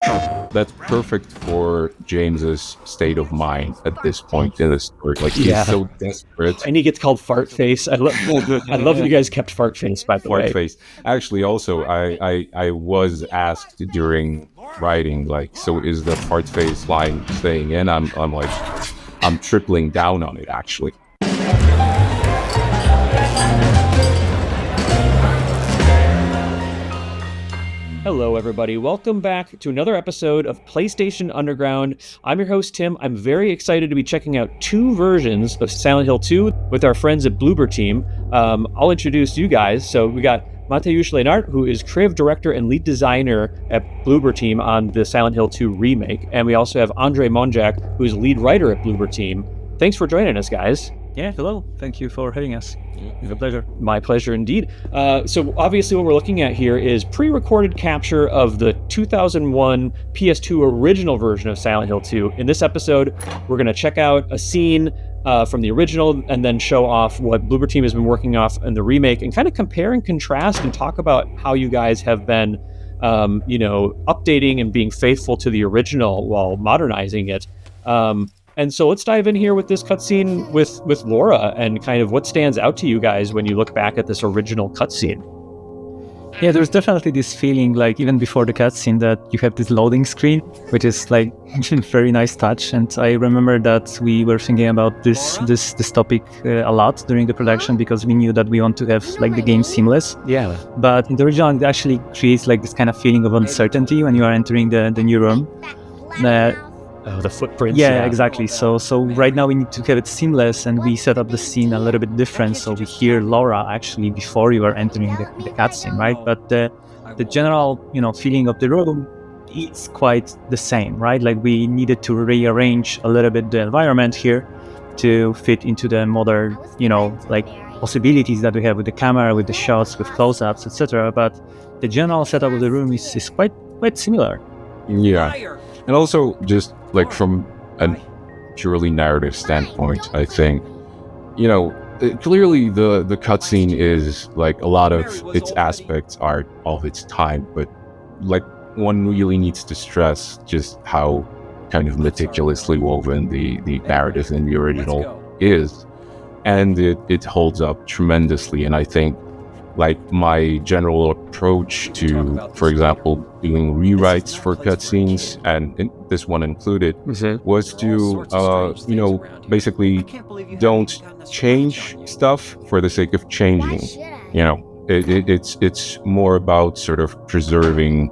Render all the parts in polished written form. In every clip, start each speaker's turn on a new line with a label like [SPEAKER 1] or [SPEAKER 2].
[SPEAKER 1] That's perfect for James's state of mind at this point in the story. Like, he's so desperate.
[SPEAKER 2] And he gets called Fart Face. I love that you guys kept Fart Face, by the way.
[SPEAKER 1] Fart Face. Actually, also, I was asked during writing, like, so is the Fart Face line staying in? I'm like, I'm tripling down on it, actually.
[SPEAKER 2] Hello, everybody. Welcome back to another episode of PlayStation Underground. I'm your host, Tim. I'm very excited to be checking out two versions of Silent Hill 2 with our friends at Bloober Team. I'll introduce you guys. So we got Mateusz Leinart, who is creative director and lead designer at Bloober Team on the Silent Hill 2 remake. And we also have Andrzej Monjak, who's lead writer at Bloober Team. Thanks for joining us, guys.
[SPEAKER 3] Yeah, hello. Thank you for having us. It's a pleasure.
[SPEAKER 2] My pleasure indeed. So obviously what we're looking at here is pre-recorded capture of the 2001 PS2 original version of Silent Hill 2. In this episode, we're going to check out a scene from the original and then show off what Bloober Team has been working off in the remake and kind of compare and contrast and talk about how you guys have been, updating and being faithful to the original while modernizing it. And so let's dive in here with this cutscene with Laura and kind of what stands out to you guys when you look back at this original cutscene.
[SPEAKER 3] Yeah, there's definitely this feeling, like even before the cutscene, that you have this loading screen, which is like a very nice touch. And I remember that we were thinking about this topic a lot during the production because we knew that we want to have like the game seamless.
[SPEAKER 2] Yeah.
[SPEAKER 3] But in the original, it actually creates like this kind of feeling of uncertainty when you are entering the new room.
[SPEAKER 2] The footprints.
[SPEAKER 3] Yeah, exactly. So right now we need to have it seamless, and we set up the scene a little bit different. So we hear Laura actually before you are entering the cutscene, right? But the general, feeling of the room is quite the same, right? Like we needed to rearrange a little bit the environment here to fit into the modern, like possibilities that we have with the camera, with the shots, with close-ups, etc. But the general setup of the room is quite similar.
[SPEAKER 1] Yeah. And also, just like from a purely narrative standpoint, I think, clearly the cutscene is like a lot of its aspects are of its time, but like one really needs to stress just how kind of meticulously woven the narrative in the original is. And it holds up tremendously. And I think like my general approach to, for example, doing rewrites for cutscenes, and this one included, was to, basically don't change stuff for the sake of changing. It's more about sort of preserving,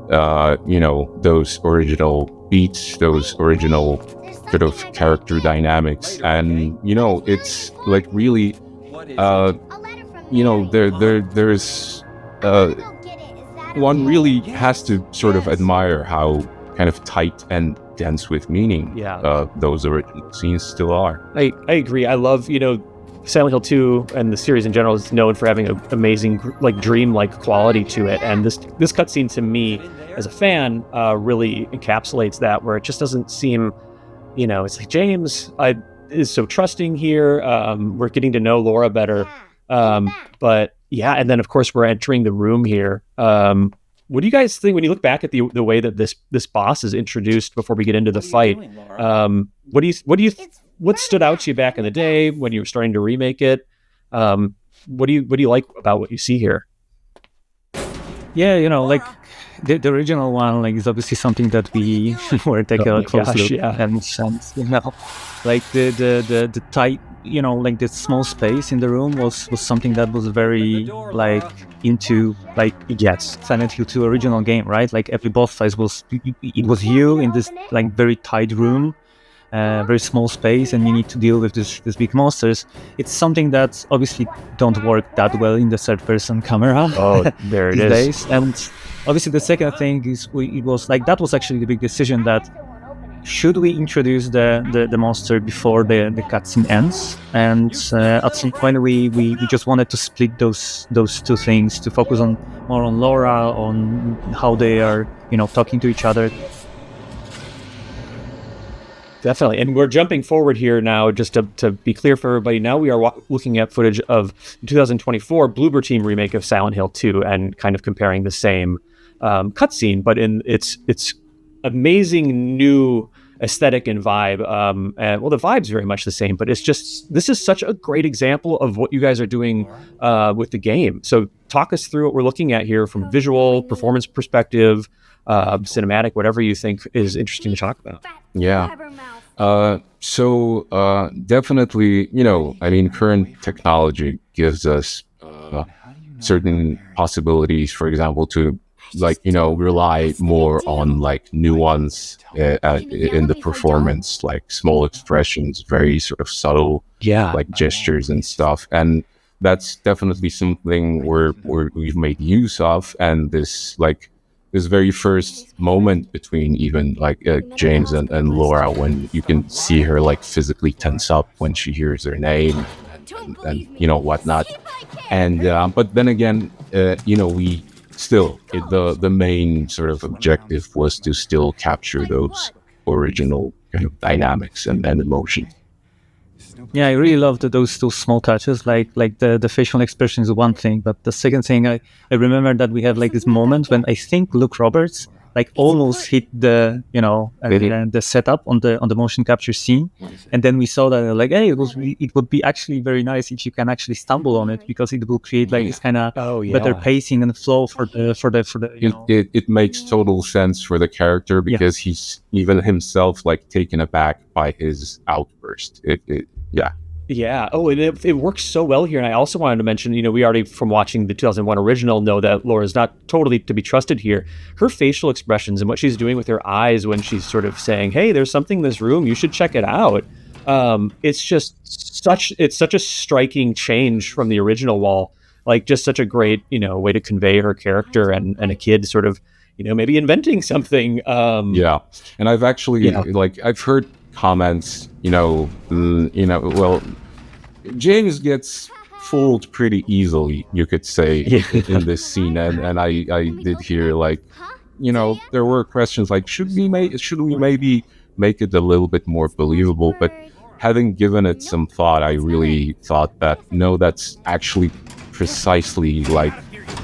[SPEAKER 1] those original beats, those original sort of character dynamics, and it's like really. There's one really has to sort of admire how kind of tight and dense with meaning those original scenes still are.
[SPEAKER 2] I agree. I love, Silent Hill 2 and the series in general is known for having an amazing, like dream-like quality to it. And this cutscene to me, as a fan, really encapsulates that, where it just doesn't seem, it's like James is so trusting here. We're getting to know Laura better. But yeah, and then of course we're entering the room here. What do you guys think when you look back at the way that this boss is introduced before we get into the fight? What stood out to you back in the day when you were starting to remake it? What do you like about what you see here?
[SPEAKER 3] Yeah, like the original one, like is obviously something that we were taking a close look, and like the tight, like the small space in the room was something that was very like into like Silent Hill 2 original game, right? Like every boss fight was you in this like very tight room, very small space, and you need to deal with these big monsters. It's something that obviously don't work that well in the third-person camera.
[SPEAKER 2] Oh, there it is.
[SPEAKER 3] Days. And obviously the second thing is it was like that was actually the big decision that should we introduce the monster before the cutscene ends? And at some point we just wanted to split those two things to focus more on Laura, on how they are talking to each other.
[SPEAKER 2] Definitely. And we're jumping forward here now, just to be clear for everybody. Now we are looking at footage of 2024 Bloober Team remake of Silent Hill 2 and kind of comparing the same cutscene, but it's amazing new aesthetic and vibe. And well, the vibe's very much the same, but this is such a great example of what you guys are doing with the game. So talk us through what we're looking at here from a visual performance perspective, cinematic, whatever you think is interesting to talk about.
[SPEAKER 1] Yeah. Definitely, I mean, current technology gives us certain possibilities, for example, to rely more on nuance in the performance, like small expressions, very sort of subtle, gestures and stuff. And that's definitely something we've made use of. And this very first moment between even James and Laura, when you can see her physically tense up when she hears her name and whatnot. And but then again, we still the main sort of objective was to still capture those original kind of dynamics and emotions.
[SPEAKER 3] Yeah, I really love those small touches, like the facial expression is one thing, but the second thing, I remember that we had this moment when I think Luke Roberts almost hit the the setup on the motion capture scene, and then we saw that hey, it would be actually very nice if you can actually stumble on it, because it will create this kind of better pacing and flow for the
[SPEAKER 1] It makes total sense for the character, because he's even himself taken aback by his outburst.
[SPEAKER 2] Yeah. Oh, and it works so well here. And I also wanted to mention, we already, from watching the 2001 original, know that Laura's not totally to be trusted here. Her facial expressions and what she's doing with her eyes when she's sort of saying, hey, there's something in this room, you should check it out. It's just such a striking change from the original Wall. Just such a great, way to convey her character and a kid sort of, maybe inventing something.
[SPEAKER 1] And I've actually, I've heard comments, well, James gets fooled pretty easily, you could say, in this scene, and I did hear there were questions should we maybe make it a little bit more believable? But having given it some thought, I really thought that no, that's actually precisely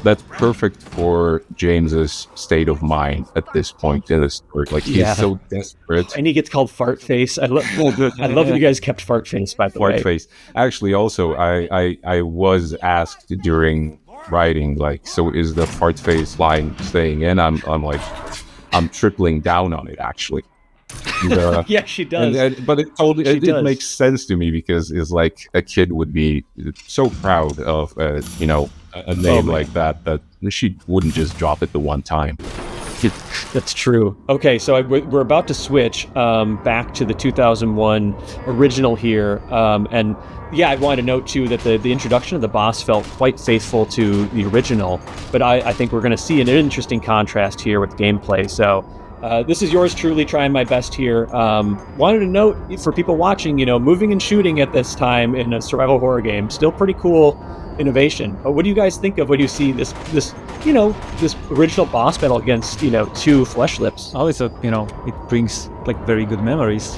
[SPEAKER 1] that's perfect for James's state of mind at this point in the story. He's so desperate,
[SPEAKER 2] and he gets called Fart Face. I love that you guys kept Fart Face, by the way.
[SPEAKER 1] Fart Face. Actually, also, I was asked during writing, so is the Fart Face line staying in? I'm tripling down on it, actually. And,
[SPEAKER 2] yeah, she does.
[SPEAKER 1] But it makes sense to me, because it's a kid would be so proud of a name like that she wouldn't just drop it the one time.
[SPEAKER 2] That's true. Okay, so we're about to switch back to the 2001 original here, and yeah, I wanted to note too that the introduction of the boss felt quite faithful to the original, but I think we're going to see an interesting contrast here with gameplay. So this is yours truly, trying my best here. Wanted to note for people watching, moving and shooting at this time in a survival horror game, still pretty cool innovation. But what do you guys think of when you see this original boss battle against two flesh lips?
[SPEAKER 3] Oh, it brings very good memories.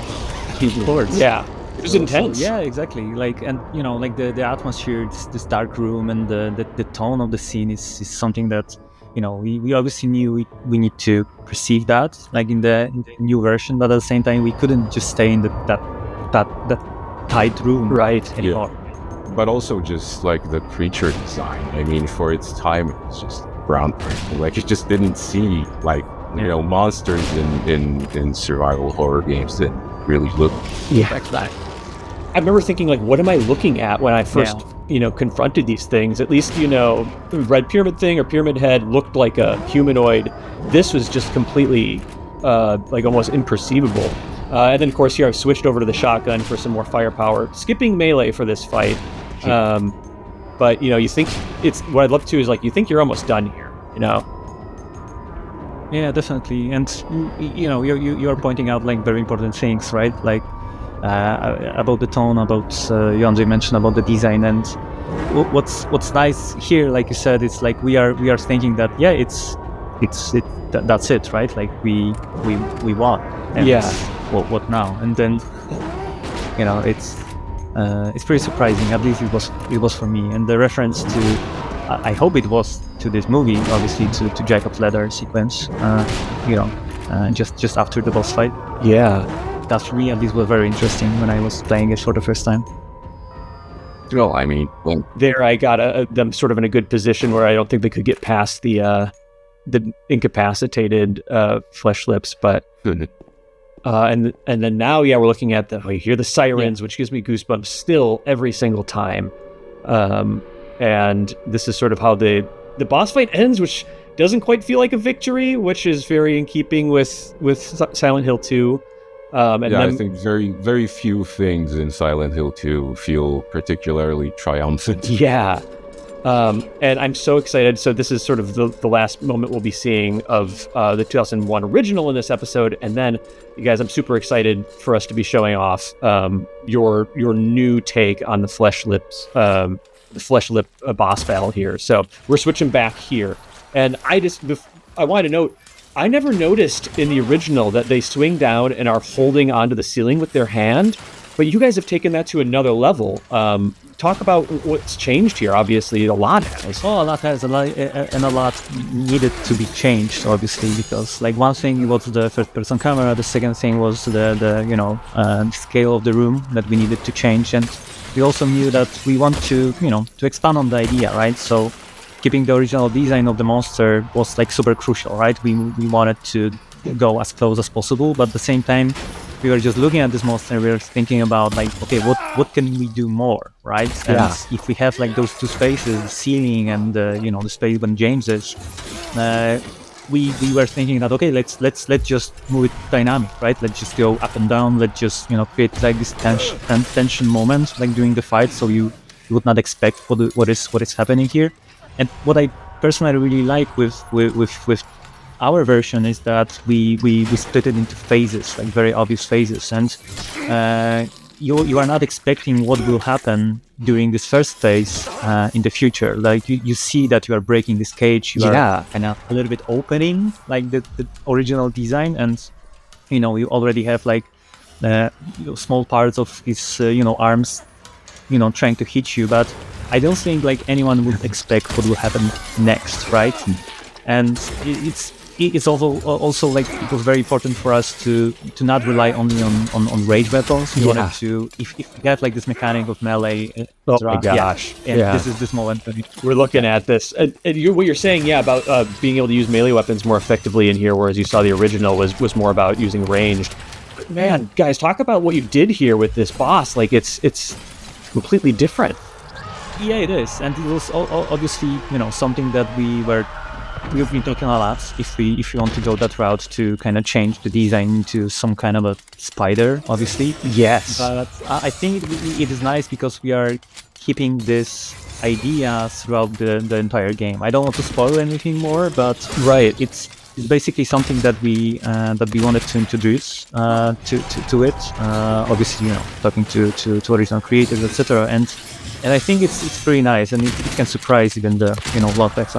[SPEAKER 2] Yeah, it was intense.
[SPEAKER 3] Yeah, exactly. And the atmosphere, this dark room, and the tone of the scene is something that we obviously knew we need to perceive that in the new version, but at the same time we couldn't just stay in that tight room anymore.
[SPEAKER 1] But also just the creature design. I mean, for its time, it was just groundbreaking. It just didn't see monsters in survival horror games that really look like that.
[SPEAKER 2] I remember thinking, what am I looking at when I first, confronted these things? At least, the Red Pyramid thing or Pyramid Head looked like a humanoid. This was just completely, almost imperceivable. And then, of course, here I've switched over to the shotgun for some more firepower, skipping melee for this fight. But, you think what I'd love to is, you think you're almost done here,
[SPEAKER 3] Yeah, definitely. And, you're pointing out, very important things, right? About the tone, about, Andre mentioned about the design. And what's nice here, like you said, it's we are thinking that, yeah, that's it, right? We won. And what now? And then, it's pretty surprising. At least it was for me. And the reference to, I hope it was to this movie, obviously to Jacob's Ladder sequence. just after the boss fight.
[SPEAKER 2] Yeah.
[SPEAKER 3] That for me at least was very interesting when I was playing it for the first time.
[SPEAKER 1] Well, I mean,
[SPEAKER 2] there I got them sort of in a good position where I don't think they could get past the incapacitated flesh lips, but and then now we're looking at you hear the sirens, which gives me goosebumps still every single time, and this is sort of how the boss fight ends, which doesn't quite feel like a victory, which is very in keeping with Silent Hill 2.
[SPEAKER 1] I think very few things in Silent Hill 2 feel particularly triumphant.
[SPEAKER 2] Yeah. And I'm so excited. So this is sort of the last moment we'll be seeing of the 2001 original in this episode. And then, you guys, I'm super excited for us to be showing off your new take on the flesh lip boss battle here. So we're switching back here. And I wanted to note, I never noticed in the original that they swing down and are holding onto the ceiling with their hand, but you guys have taken that to another level. Talk about what's changed here. Obviously, a lot has.
[SPEAKER 3] Oh, a lot has, and a lot needed to be changed, obviously, because like one thing was the first-person camera, the second thing was the scale of the room that we needed to change, and we also knew that we want to expand on the idea, right? So keeping the original design of the monster was like super crucial, right? We wanted to go as close as possible, but at the same time, we were just looking at this monster and we were thinking about like, okay, what can we do more, right? And if we have like those two spaces, the ceiling and the space when James is, we were thinking that okay, let's just move it dynamic, right? Let's just go up and down. Let's just create like this tension moment like during the fight, so you would not expect what is happening here. And what I personally really like with our version is that we split it into phases, like very obvious phases, and you are not expecting what will happen during this first phase in the future. Like you see that you are breaking this cage, you are kind of a little bit opening like the original design, and you already have like small parts of his arms trying to hit you, but I don't think like anyone would expect what will happen next, right? And it's also like it was very important for us to not rely only on rage weapons. We wanted to, if we have like this mechanic of melee.
[SPEAKER 2] Oh my gosh!
[SPEAKER 3] This is this moment.
[SPEAKER 2] We're looking at this, and what you're saying, about being able to use melee weapons more effectively in here, whereas you saw the original was more about using ranged. But man, guys, talk about what you did here with this boss. Like it's completely different.
[SPEAKER 3] Yeah, it is, and it was obviously something that we've been talking a lot. If we want to go that route to kind of change the design into some kind of a spider, obviously.
[SPEAKER 2] Yes.
[SPEAKER 3] But I think it is nice because we are keeping this idea throughout the entire game. I don't want to spoil anything more, but it's basically something that we wanted to introduce to it. Obviously, talking to original creators, etc. And I think it's pretty nice, and it can surprise even the log text.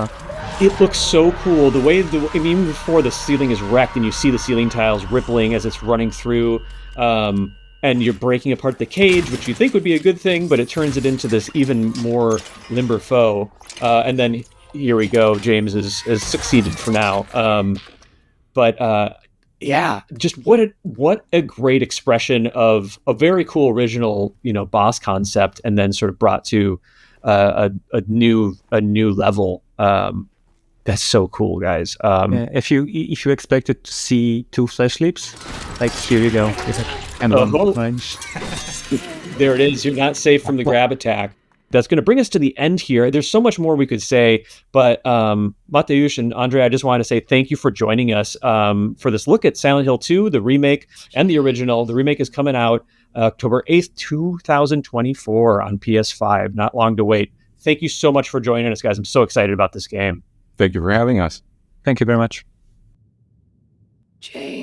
[SPEAKER 2] It looks so cool. The way even before the ceiling is wrecked and you see the ceiling tiles rippling as it's running through, and you're breaking apart the cage, which you think would be a good thing, but it turns it into this even more limber foe. And then here we go. James has succeeded for now. Just what a great expression of a very cool original, boss concept, and then sort of brought to a new level. That's so cool, guys.
[SPEAKER 3] If you expected to see two flesh lips, like here you go.
[SPEAKER 2] There it is. You're not safe from the grab attack. That's going to bring us to the end here. There's so much more we could say, but Mateusz and Andre, I just want to say thank you for joining us for this look at Silent Hill 2, the remake and the original. The remake is coming out October 8th, 2024 on PS5. Not long to wait. Thank you so much for joining us, guys. I'm so excited about this game.
[SPEAKER 1] Thank you for having us.
[SPEAKER 3] Thank you very much.
[SPEAKER 2] Jay.